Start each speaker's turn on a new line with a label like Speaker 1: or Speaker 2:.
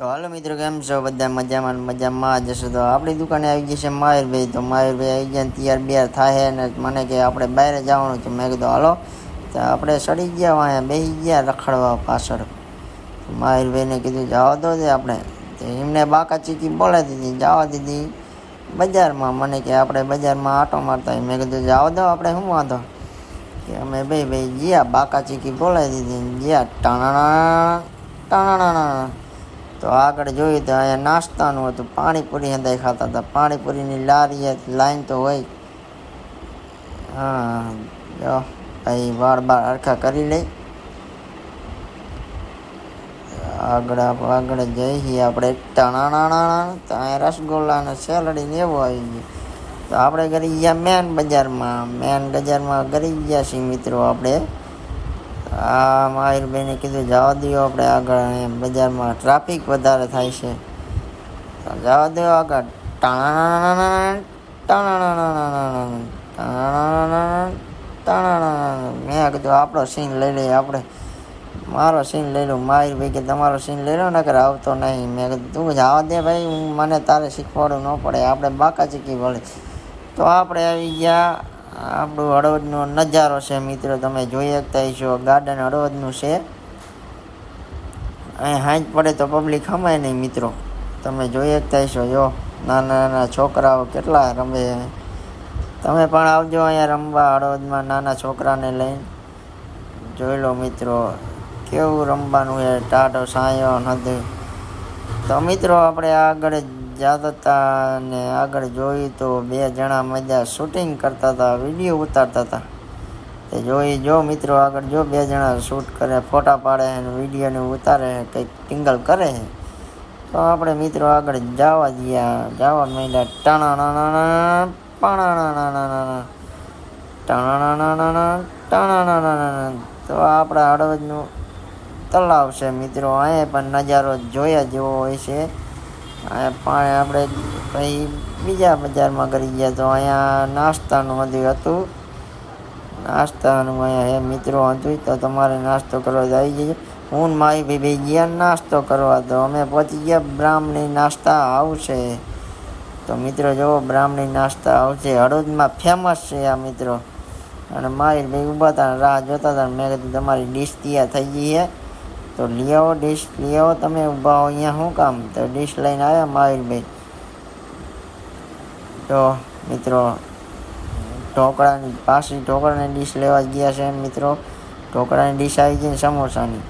Speaker 1: તો હાલો મિત્રો, કેમ છો બધા? મજામાં મજામાં જશો. તો આપણી દુકાને આવી ગઈ છે માહિરભાઈ. તો માહિરભાઈ આવી ગયા ને તૈયાર બિયાર થાય ને મને કે આપણે બહાર જવાનું છે. મેં કીધું હાલો. તો આપણે સડી ગયા અહીંયા બેસી ગયા રખડવા પાછળ. માહિરભાઈને કીધું જવા દો દે આપણે. તો એમને બાકા ચીકી બોલાવી દીધી, જવા દીધી બજારમાં. મને કે આપણે બજારમાં આટો મારતા હોય. મેં કીધું જવા દો, આપણે શું વાંધો. કે અમે ભાઈ ગયા, બાકા ચીકી બોલાવી દીધી ગયા. ટાણા ટાણા. તો આગળ જોયું તો અહીંયા નાસ્તાનું હતું, પાણીપુરી હંધાઈ ખાતા હતા. પાણીપુરીની લાઈન તો હોય. હા જો ભાઈ વાળ હરખા કરી લઈ. આગળ જઈએ આપણે ટાણા. તો અહીંયા રસગુલ્લા અને સેલડી ને એવું આવી ગયું. તો આપણે કરી ગયા મેન બજારમાં કરી ગયા છીએ મિત્રો. આપણે માહિરભાઈને કીધું જવા દો આપણે આગળ, બજારમાં ટ્રાફિક વધારે થાય છે. જવા દો આગળ. મેં કીધું આપણો સીન લઈ લઈએ, આપણે મારો સીન લઈ લઉં. માહિરભાઈ કે તમારો સીન લઈ લો ને, કરે આવતો નહીં. મેં કીધું તું જવા દે ભાઈ, મને તારે શીખવાડવું ન પડે, આપણે બાકા ચીકી વળે. તો આપણે આવી ગયા. આપણું હળવદનો નજારો છે મિત્રો, તમે જોઈ શકતા છો. ગાર્ડન હળવદનું છે. અહીં હાંજ પડે તો પબ્લિક ખમાય નહીં મિત્રો, તમે જોઈ શકતા છો. જો નાના છોકરાઓ કેટલા રમે. તમે પણ આવજો અહીંયા રમવા હળવદમાં નાના છોકરાને લઈને. જોઈ લો મિત્રો કેવું રમવાનું છે. ટાઢો સાયો નથી. તો મિત્રો આપણે આગળ જતા હતા ને આગળ જોયું તો બે જણા મજા શૂટિંગ કરતા હતા, વિડીયો ઉતારતા હતા. તે જો મિત્રો આગળ જો બે જણા શૂટ કરે, ફોટા પાડે અને વિડીયોને ઉતારે, કંઈક ટિંગલ કરે. તો આપણે મિત્રો આગળ જવા માંડ્યા. ટાણા. તો આપણા હળવદનું તળાવ છે મિત્રો. અહીંયા પણ નજારો જોયા જેવો હોય છે. પાણી આપણે પછી બીજા બજારમાં કરી ગયા. તો અહીંયા નાસ્તાનું હતું. નાસ્તાનું અહીંયા મિત્રો હતું. તો તમારે નાસ્તો કરવા તો આવી જજો. હું મારી ભાઈ ગયા નાસ્તો કરવા. તો અમે પહોંચી ગયા. બ્રાહ્મણી નાસ્તા આવશે. તો મિત્રો જુઓ, બ્રાહ્મણી નાસ્તા આવશે. હળવદમાં ફેમસ છે આ મિત્રો. અને મારી ભાઈ ઊભા હતા, રાહ જોતા હતા. મેં કીધું તમારી ડીશ તૈયાર થઈ ગઈ છે, તો લઈ આવો ડીશ, લઈ આવો. તમે ઊભા હો અહીંયા શું કામ? તો ડીશ લઈને આવ્યા માહિરભાઈ. તો મિત્રો ઢોકળાની ડીશ લેવા ગયા છે મિત્રો. ઢોકળાની ડીશ આવી ગઈ ને સમોસાની.